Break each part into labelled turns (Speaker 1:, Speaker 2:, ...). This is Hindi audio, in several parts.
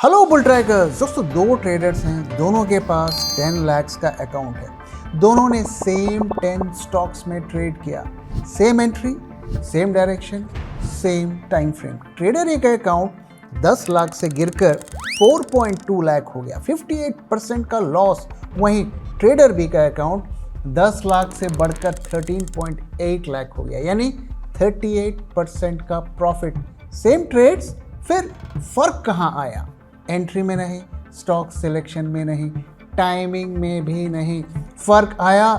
Speaker 1: Hello bull trackers. दोस्तों दो ट्रेडर्स हैं, दोनों के पास 10 लाख का अकाउंट है। दोनों ने सेम 10 स्टॉक्स में ट्रेड किया, same entry, same direction, same time frame. Trader A का अकाउंट 10 लाख से गिरकर 4.2 लाख हो गया, 58% का लॉस। वहीं ट्रेडर बी का अकाउंट 10 लाख से बढ़कर 13.8 लाख हो गया, यानी 38% का प्रॉफिट। सेम ट्रेड्स, फिर फर्क कहाँ आया? एंट्री में नहीं, स्टॉक सिलेक्शन में नहीं, टाइमिंग में भी नहीं। फर्क आया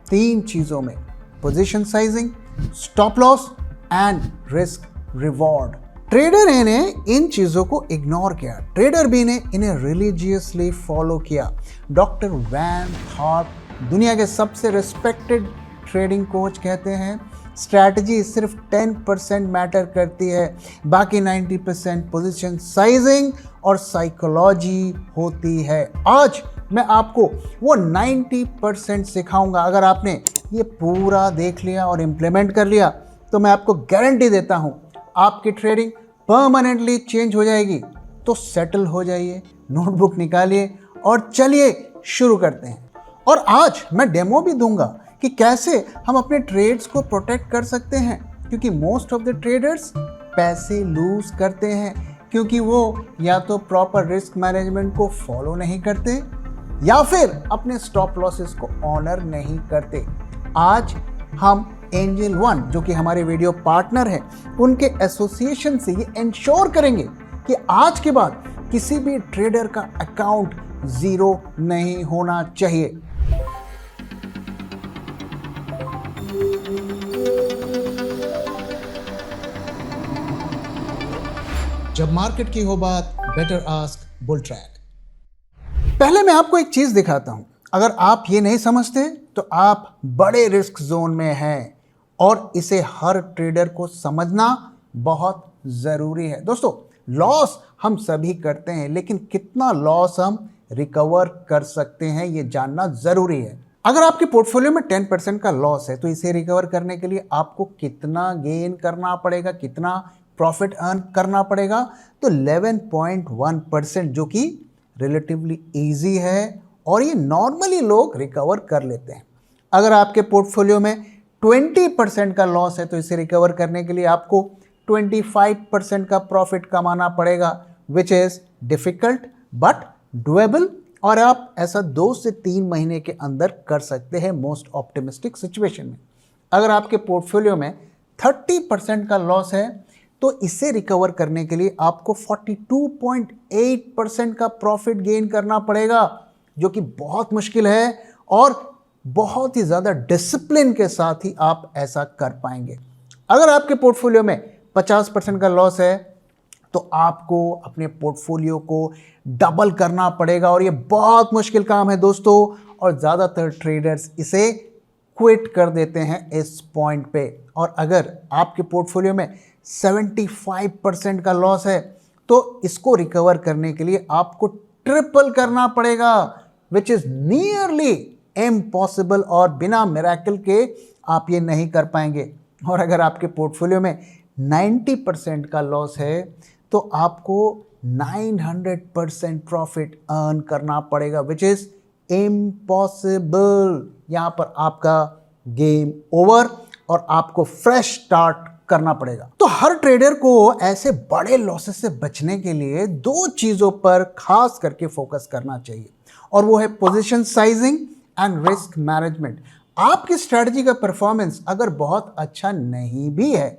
Speaker 1: तीन चीजों में: position sizing, stop loss and risk reward. Trader A ने इन चीजों को इग्नोर किया, ट्रेडर बी ने इन्हें रिलीजियसली फॉलो किया। डॉक्टर वैन थॉर्प दुनिया के सबसे रिस्पेक्टेड ट्रेडिंग कोच कहते हैं, स्ट्रैटेजी सिर्फ 10% मैटर करती है, बाकी 90% पोजीशन साइजिंग और साइकोलॉजी होती है। आज मैं आपको वो 90% सिखाऊंगा। अगर आपने ये पूरा देख लिया और इम्प्लीमेंट कर लिया तो मैं आपको गारंटी देता हूँ आपकी ट्रेडिंग परमानेंटली चेंज हो जाएगी। तो सेटल हो जाइए, नोटबुक निकालिए और चलिए शुरू करते हैं। और आज मैं डेमो भी दूंगा कि कैसे हम अपने ट्रेड्स को प्रोटेक्ट कर सकते हैं, क्योंकि मोस्ट ऑफ द ट्रेडर्स पैसे लूज करते हैं क्योंकि वो या तो प्रॉपर रिस्क मैनेजमेंट को फॉलो नहीं करते या फिर अपने स्टॉप लॉसेस को ऑनर नहीं करते। आज हम एंजल वन, जो कि हमारे वीडियो पार्टनर हैं, उनके एसोसिएशन से ये इंश्योर करेंगे कि आज के बाद किसी भी ट्रेडर का अकाउंट जीरो नहीं होना चाहिए। जब मार्केट की हो बात, बेटर आस्क बुल ट्रैक। पहले मैं आपको एक चीज दिखाता हूं। अगर आप ये नहीं समझते तो आप बड़े रिस्क जोन में हैं और इसे हर ट्रेडर को समझना बहुत जरूरी है। दोस्तों, लॉस हम सभी करते हैं, लेकिन कितना लॉस हम रिकवर कर सकते हैं ये जानना जरूरी है। अगर आपके पोर्टफोलियो में 10% का लॉस है तो इसे रिकवर करने के लिए आपको कितना गेन करना पड़ेगा, कितना प्रॉफिट अर्न करना पड़ेगा? तो 11.1%, जो कि रिलेटिवली इजी है और ये नॉर्मली लोग रिकवर कर लेते हैं। अगर आपके पोर्टफोलियो में 20% का लॉस है तो इसे रिकवर करने के लिए आपको 25% का प्रॉफिट कमाना पड़ेगा, which is difficult but doable. और आप ऐसा 2 से 3 महीने के अंदर कर सकते हैं मोस्ट ऑप्टिमिस्टिक सिचुएशन में। अगर आपके पोर्टफोलियो में 30% का लॉस है तो इसे रिकवर करने के लिए आपको 42.8% का प्रॉफिट गेन करना पड़ेगा, जो कि बहुत मुश्किल है और बहुत ही ज़्यादा डिसिप्लिन के साथ ही आप ऐसा कर पाएंगे। अगर आपके पोर्टफोलियो में 50% का लॉस है तो आपको अपने पोर्टफोलियो को डबल करना पड़ेगा और ये बहुत मुश्किल काम है दोस्तों, और ज़्यादातर ट्रेडर्स इसे क्विट कर देते हैं इस पॉइंट पे। और अगर आपके पोर्टफोलियो में 75% का लॉस है तो इसको रिकवर करने के लिए आपको ट्रिपल करना पड़ेगा, विच इज नियरली इम्पॉसिबल, और बिना मिरेकल के आप ये नहीं कर पाएंगे। और अगर आपके पोर्टफोलियो में 90% का लॉस है तो आपको 900% प्रॉफिट अर्न करना पड़ेगा, विच इज इम्पॉसिबल। यहाँ पर आपका गेम ओवर और आपको फ्रेश स्टार्ट करना पड़ेगा। तो हर ट्रेडर को ऐसे बड़े लॉसेस से बचने के लिए 2 चीजों पर खास करके फोकस करना चाहिए, और वो है position sizing and risk management. आपकी स्ट्रेटजी का परफॉर्मेंस अगर बहुत अच्छा नहीं भी है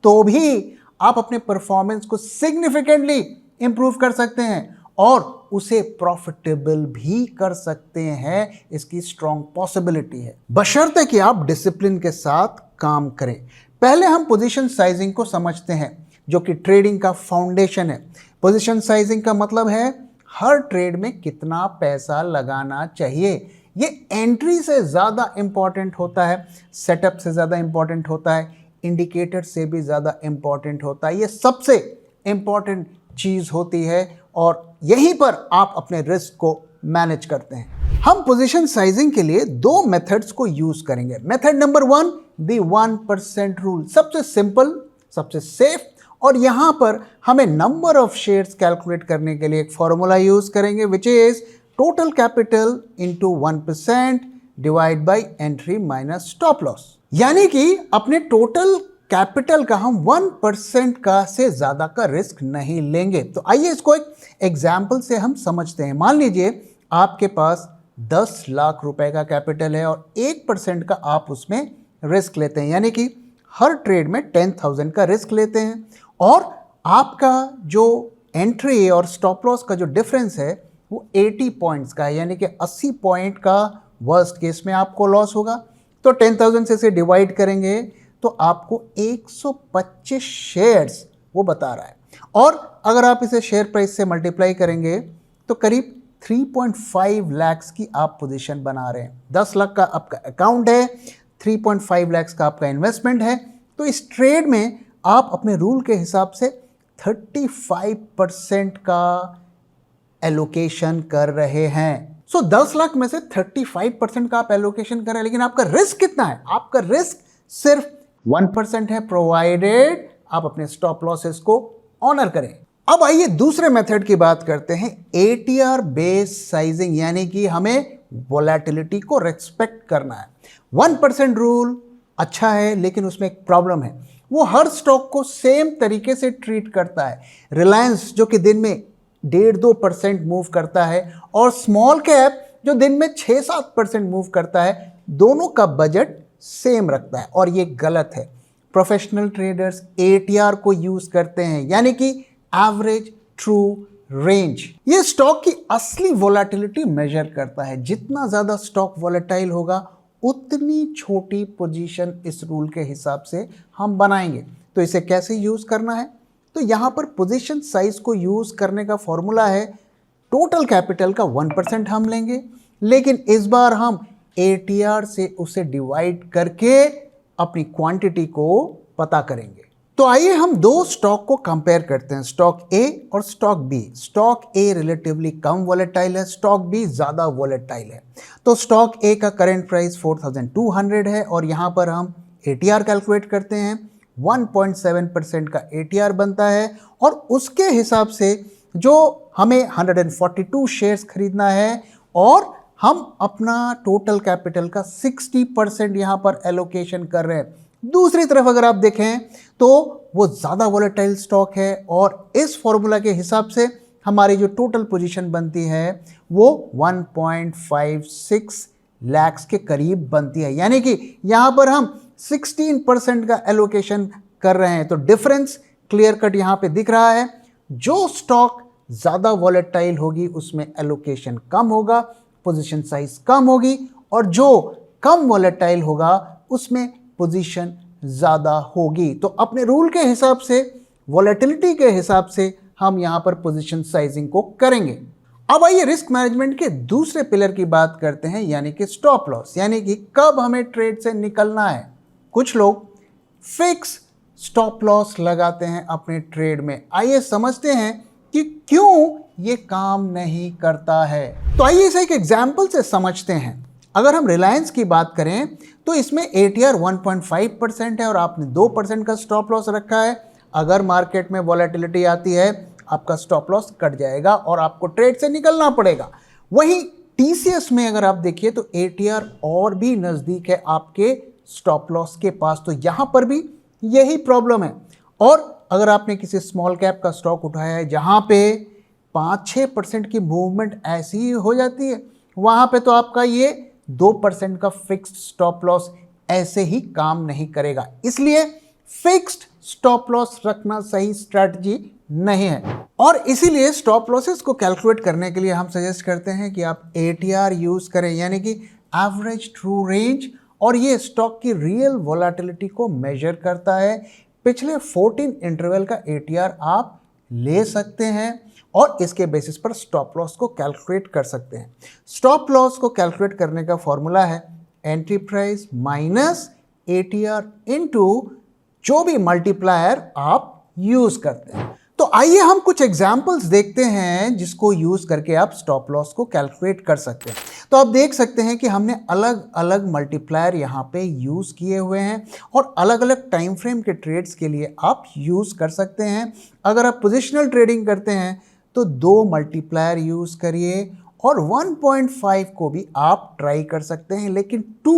Speaker 1: तो भी आप अपने परफॉर्मेंस को सिग्निफिकेंटली इंप्रूव कर सकते हैं और उसे प्रॉफिटेबल भी कर सकते हैं। इसकी स्ट्रॉन्ग पॉसिबिलिटी है, बशर्ते कि आप डिसिप्लिन के साथ काम करें। पहले हम पोजीशन साइजिंग को समझते हैं, जो कि ट्रेडिंग का फाउंडेशन है। पोजीशन साइजिंग का मतलब है हर ट्रेड में कितना पैसा लगाना चाहिए। ये एंट्री से ज़्यादा इंपॉर्टेंट होता है, सेटअप से ज़्यादा इंपॉर्टेंट होता है, इंडिकेटर से भी ज़्यादा इंपॉर्टेंट होता है। ये सबसे इंपॉर्टेंट चीज़ होती है और यहीं पर आप अपने रिस्क को मैनेज करते हैं। हम पोजीशन साइजिंग के लिए 2 मेथड्स को यूज करेंगे। Method number 1, the 1% rule. सबसे सिंपल, सबसे सेफ और यहाँ पर हमें नंबर ऑफ शेयर्स कैलकुलेट करने के लिए एक फॉर्मूला यूज करेंगे which is total capital into 1% divide by entry minus stop loss. यानी कि अपने टोटल कैपिटल का हम 1% का से ज़्यादा का रिस्क नहीं लेंगे। तो आइए इसको एक एग्जाम्पल से हम समझते हैं। मान लीजिए आपके पास 10 लाख रुपए का कैपिटल है और 1% का आप उसमें रिस्क लेते हैं, यानी कि हर ट्रेड में 10,000 का रिस्क लेते हैं और आपका जो एंट्री और स्टॉप लॉस का जो डिफरेंस है वो 80 पॉइंट्स का है, यानी कि 80 पॉइंट का वर्स्ट केस में आपको लॉस होगा। तो 10,000 से इसे डिवाइड करेंगे तो आपको 125 शेयर्स वो बता रहा है, और अगर आप इसे शेयर प्राइस से मल्टीप्लाई करेंगे तो करीब 3.5 लाख की आप पोजीशन बना रहे हैं। 10 लाख का आपका अकाउंट है, 3.5 लाख का आपका इन्वेस्टमेंट है। तो इस ट्रेड में आप अपने रूल के हिसाब से 35% का एलोकेशन कर रहे हैं। सो 10 लाख में से 35% का आप एलोकेशन कर रहे हैं, लेकिन आपका रिस्क कितना है? आपका रिस्क सिर्फ 1% है, प्रोवाइडेड आप अपने स्टॉप लॉसेस को ऑनर करें। अब आइए दूसरे मेथड की बात करते हैं, ATR बेस्ड साइजिंग, यानी कि हमें वोलेटिलिटी को रेस्पेक्ट करना है। 1% रूल अच्छा है, लेकिन उसमें एक प्रॉब्लम है, वो हर स्टॉक को सेम तरीके से ट्रीट करता है। रिलायंस जो कि दिन में 1.5-2% मूव करता है और स्मॉल कैप जो दिन में 6-7% मूव करता है, दोनों का बजट सेम रखता है और ये गलत है। प्रोफेशनल ट्रेडर्स ATR को यूज करते हैं, यानी कि एवरेज ट्रू रेंज। ये स्टॉक की असली वोलेटिलिटी मेजर करता है। जितना ज़्यादा स्टॉक वोलेटाइल होगा उतनी छोटी पोजीशन इस रूल के हिसाब से हम बनाएंगे। तो इसे कैसे यूज करना है? तो यहाँ पर पोजीशन साइज को यूज करने का फॉर्मूला है, टोटल कैपिटल का 1% हम लेंगे, लेकिन इस बार हम ATR से उसे डिवाइड करके अपनी क्वांटिटी को पता करेंगे। तो आइए हम दो स्टॉक को कंपेयर करते हैं, स्टॉक A और stock B। Stock A relatively come volatile है, स्टॉक B ज़्यादा वोलेटाइल है। तो स्टॉक A का करंट प्राइस 4,200 है और यहाँ पर हम ATR कैलकुलेट करते हैं, 1.7% का ATR बनता है और उसके हिसाब से जो हमें 142 शेयर्स खरीदना है और हम अपना टोटल कैपिटल का 60% यहाँ पर एलोकेशन कर रहे हैं। दूसरी तरफ अगर आप देखें तो वो ज़्यादा वोलेटाइल स्टॉक है और इस फॉर्मूला के हिसाब से हमारी जो टोटल पोजीशन बनती है वो 1.56 लाख के करीब बनती है, यानी कि यहाँ पर हम 16% का एलोकेशन कर रहे हैं। तो डिफरेंस क्लियर कट यहाँ पे दिख रहा है। जो स्टॉक ज़्यादा वोलेटाइल होगी उसमें एलोकेशन कम होगा, पोजीशन साइज कम होगी, और जो कम वोलेटाइल होगा उसमें पोजीशन ज़्यादा होगी। तो अपने रूल के हिसाब से, वोलेटिलिटी के हिसाब से हम यहाँ पर पोजीशन साइजिंग को करेंगे। अब आइए रिस्क मैनेजमेंट के दूसरे पिलर की बात करते हैं, यानी कि स्टॉप लॉस, यानी कि कब हमें ट्रेड से निकलना है। कुछ लोग फिक्स स्टॉप लॉस लगाते हैं अपने ट्रेड में। आइए समझते हैं कि क्यों ये काम नहीं करता है। तो आइए इसे एक एग्जाम्पल से समझते हैं। अगर हम रिलायंस की बात करें तो इसमें ATR 1.5% है और आपने 2% का स्टॉप लॉस रखा है। अगर मार्केट में वोलेटिलिटी आती है आपका स्टॉप लॉस कट जाएगा और आपको ट्रेड से निकलना पड़ेगा। वहीं TCS में अगर आप देखिए तो ATR और भी नज़दीक है आपके स्टॉप लॉस के पास, तो यहाँ पर भी यही प्रॉब्लम है। और अगर आपने किसी स्मॉल कैप का स्टॉक उठाया है जहाँ पे 5-6% की मूवमेंट ऐसी ही हो जाती है, वहाँ पे तो आपका ये 2% का फिक्स्ड स्टॉप लॉस ऐसे ही काम नहीं करेगा। इसलिए फिक्स्ड स्टॉप लॉस रखना सही स्ट्रैटेजी नहीं है और इसीलिए स्टॉप लॉसेस को कैलकुलेट करने के लिए हम सजेस्ट करते हैं कि आप ATR यूज करें, यानी कि एवरेज ट्रू रेंज, और ये स्टॉक की रियल वोलेटिलिटी को मेजर करता है। पिछले 14 इंटरवल का ATR आप ले सकते हैं और इसके बेसिस पर स्टॉप लॉस को कैलकुलेट कर सकते हैं। स्टॉप लॉस को कैलकुलेट करने का फॉर्मूला है entry price minus ATR into जो भी मल्टीप्लायर आप यूज करते हैं। तो आइए हम कुछ एग्जाम्पल्स देखते हैं जिसको यूज करके आप स्टॉप लॉस को कैलकुलेट कर सकते हैं। तो आप देख सकते हैं कि हमने अलग अलग मल्टीप्लायर यहाँ पे यूज किए हुए हैं और अलग अलग टाइम फ्रेम के ट्रेड्स के लिए आप यूज कर सकते हैं। अगर आप पोजिशनल ट्रेडिंग करते हैं तो 2 मल्टीप्लायर यूज करिए और 1.5 को भी आप ट्राई कर सकते हैं, लेकिन 2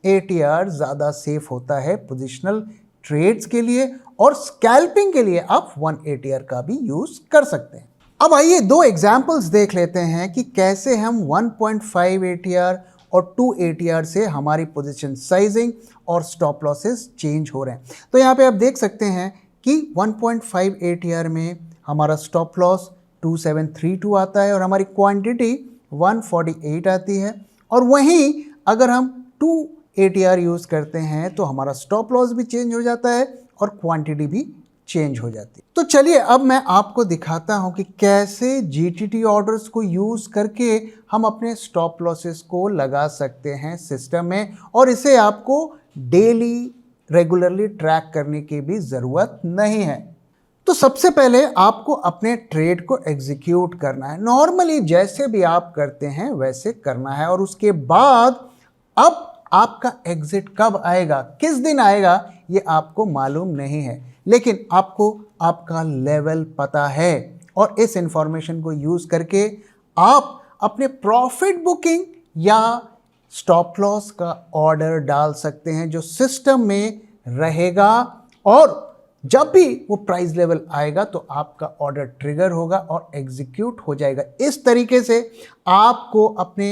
Speaker 1: ATR ज़्यादा सेफ होता है पोजिशनल ट्रेड्स के लिए, और स्कैल्पिंग के लिए आप 1 ATR का भी यूज कर सकते हैं। अब आइए 2 एग्जांपल्स देख लेते हैं कि कैसे हम 1.5 ATR और 2 ATR से हमारी पोजीशन साइजिंग और स्टॉप लॉसेस चेंज हो रहे हैं। तो यहाँ पे आप देख सकते हैं कि 1.5 ATR में हमारा स्टॉप लॉस 2732 आता है और हमारी क्वांटिटी 148 आती है, और वहीं अगर हम 2 ATR यूज़ करते हैं तो हमारा स्टॉप लॉस भी चेंज हो जाता है और क्वांटिटी भी चेंज हो जाती है। तो चलिए अब मैं आपको दिखाता हूं कि कैसे GTT ऑर्डर्स को यूज़ करके हम अपने स्टॉप लॉसेस को लगा सकते हैं सिस्टम में, और इसे आपको डेली रेगुलरली ट्रैक करने की भी ज़रूरत नहीं है। तो सबसे पहले आपको अपने ट्रेड को एग्जीक्यूट करना है, नॉर्मली जैसे भी आप करते हैं वैसे करना है, और उसके बाद अब आपका एग्जिट कब आएगा, किस दिन आएगा, ये आपको मालूम नहीं है, लेकिन आपको आपका लेवल पता है, और इस इंफॉर्मेशन को यूज करके आप अपने प्रॉफिट बुकिंग या स्टॉप लॉस का ऑर्डर डाल सकते हैं जो सिस्टम में रहेगा, और जब भी वो प्राइस लेवल आएगा तो आपका ऑर्डर ट्रिगर होगा और एग्जीक्यूट हो जाएगा। इस तरीके से आपको अपने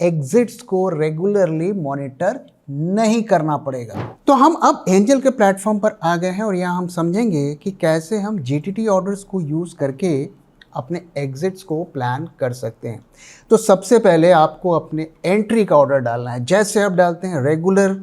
Speaker 1: एग्जिट्स को रेगुलरली मॉनिटर नहीं करना पड़ेगा। तो हम अब एंजल के प्लेटफॉर्म पर आ गए हैं और यहाँ हम समझेंगे कि कैसे हम GTT ऑर्डर्स को यूज़ करके अपने एग्जिट्स को प्लान कर सकते हैं। तो सबसे पहले आपको अपने एंट्री का ऑर्डर डालना है। जैसे आप डालते हैं रेगुलर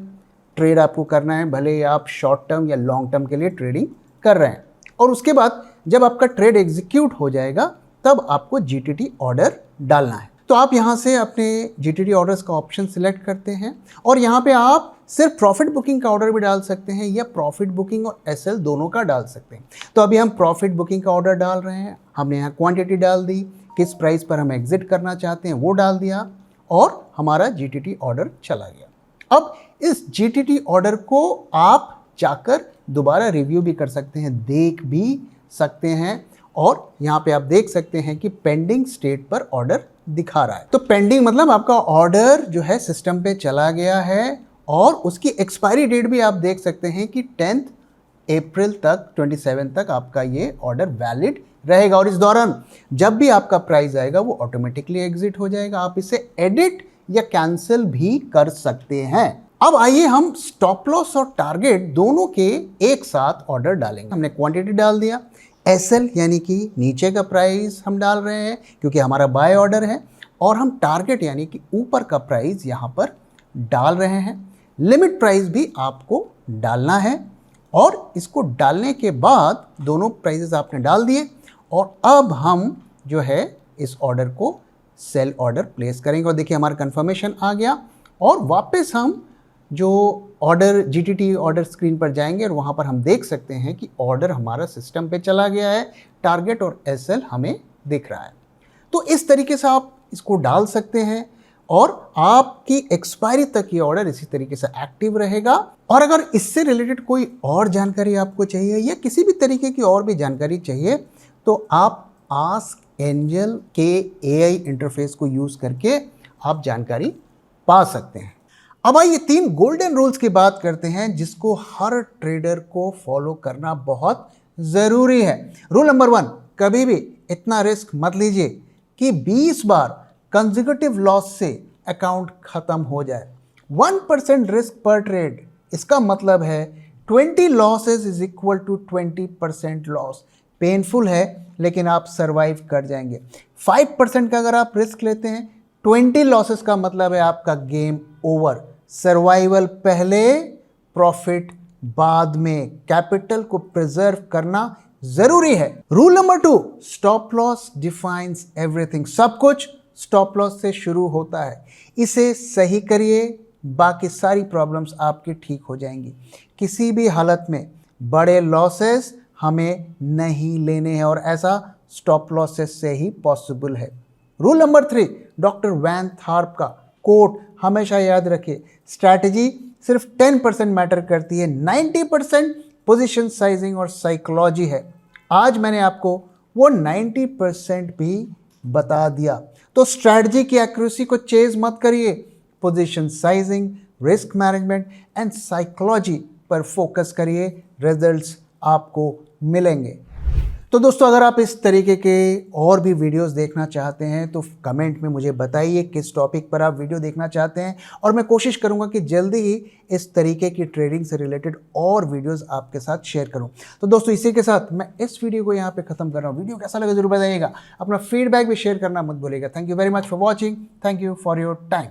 Speaker 1: ट्रेड आपको करना है, भले ही आप शॉर्ट टर्म या लॉन्ग टर्म के लिए ट्रेडिंग कर रहे हैं, और उसके बाद जब आपका ट्रेड एग्जीक्यूट हो जाएगा तब आपको GTT ऑर्डर डालना है। तो आप यहाँ से अपने GTT ऑर्डर्स का ऑप्शन सिलेक्ट करते हैं, और यहाँ पे आप सिर्फ प्रॉफिट बुकिंग का ऑर्डर भी डाल सकते हैं या प्रॉफिट बुकिंग और SL दोनों का डाल सकते हैं। तो अभी हम प्रॉफिट बुकिंग का ऑर्डर डाल रहे हैं। हमने यहाँ क्वांटिटी डाल दी, किस प्राइस पर हम एग्जिट करना चाहते हैं वो डाल दिया, और हमारा GTT ऑर्डर चला गया। अब इस GTT ऑर्डर को आप जाकर दोबारा रिव्यू भी कर सकते हैं, देख भी सकते हैं, और यहाँ पे आप देख सकते हैं कि पेंडिंग स्टेट पर ऑर्डर दिखा रहा है। तो पेंडिंग मतलब आपका ऑर्डर जो है सिस्टम पे चला गया है, और उसकी एक्सपायरी डेट भी आप देख सकते हैं कि 10 अप्रैल तक 27 तक आपका ये ऑर्डर वैलिड रहेगा, और इस दौरान जब भी आपका प्राइस आएगा वो ऑटोमेटिकली एग्जिट हो जाएगा। आप इसे एडिट या कैंसिल भी कर सकते हैं। अब आइए हम स्टॉप लॉस और टारगेट दोनों के एक साथ ऑर्डर डालेंगे। हमने क्वांटिटी डाल दिया, SL यानी कि नीचे का प्राइस हम डाल रहे हैं क्योंकि हमारा बाय ऑर्डर है, और हम टारगेट यानी कि ऊपर का प्राइस यहाँ पर डाल रहे हैं। लिमिट प्राइस भी आपको डालना है, और इसको डालने के बाद दोनों प्राइसेस आपने डाल दिए, और अब हम जो है इस ऑर्डर को सेल ऑर्डर प्लेस करेंगे, और देखिए हमारा कंफर्मेशन आ गया, और वापस हम जो ऑर्डर GTT ऑर्डर स्क्रीन पर जाएंगे और वहाँ पर हम देख सकते हैं कि ऑर्डर हमारा सिस्टम पे चला गया है, टारगेट और SL हमें दिख रहा है। तो इस तरीके से आप इसको डाल सकते हैं, और आपकी एक्सपायरी तक ये ऑर्डर इसी तरीके से एक्टिव रहेगा। और अगर इससे रिलेटेड कोई और जानकारी आपको चाहिए या किसी भी तरीके की और भी जानकारी चाहिए तो आप आस्क एंजल के AI इंटरफेस को यूज़ करके आप जानकारी पा सकते हैं। अब आइए 3 गोल्डन रूल्स की बात करते हैं जिसको हर ट्रेडर को फॉलो करना बहुत ज़रूरी है। रूल नंबर 1, कभी भी इतना रिस्क मत लीजिए कि 20 बार कंसेक्यूटिव लॉस से अकाउंट ख़त्म हो जाए। 1% रिस्क पर ट्रेड, इसका मतलब है 20 losses is equal to 20% loss. Painful है लेकिन आप सर्वाइव कर जाएंगे। 5% का अगर आप रिस्क लेते हैं, 20 लॉसेस का मतलब है आपका गेम ओवर। सर्वाइवल पहले, प्रॉफिट बाद में। कैपिटल को प्रिजर्व करना जरूरी है। Rule number 2, stop loss defines everything. सब कुछ स्टॉप लॉस से शुरू होता है। इसे सही करिए, बाकी सारी प्रॉब्लम्स आपकी ठीक हो जाएंगी। किसी भी हालत में बड़े लॉसेस हमें नहीं लेने हैं और ऐसा स्टॉप लॉसेस से ही पॉसिबल है। रूल नंबर 3, डॉक्टर वैन थार्प का कोट हमेशा याद रखिए, स्ट्रैटेजी सिर्फ 10% मैटर करती है, 90% पोजीशन साइजिंग और साइकोलॉजी है। आज मैंने आपको वो 90% भी बता दिया। तो स्ट्रैटेजी की एक्यूरेसी को चेज मत करिए, position sizing, risk management and psychology पर फोकस करिए, रिजल्ट्स आपको मिलेंगे। तो दोस्तों, अगर आप इस तरीके के और भी वीडियोस देखना चाहते हैं तो कमेंट में मुझे बताइए किस टॉपिक पर आप वीडियो देखना चाहते हैं, और मैं कोशिश करूंगा कि जल्दी ही इस तरीके की ट्रेडिंग से रिलेटेड और वीडियोस आपके साथ शेयर करूं। तो दोस्तों, इसी के साथ मैं इस वीडियो को यहाँ पे ख़त्म कर रहा हूँ। वीडियो कैसा लगा जरूर बताइएगा, अपना फीडबैक भी शेयर करना मत भूलिएगा। Thank you very much for watching, thank you for your time.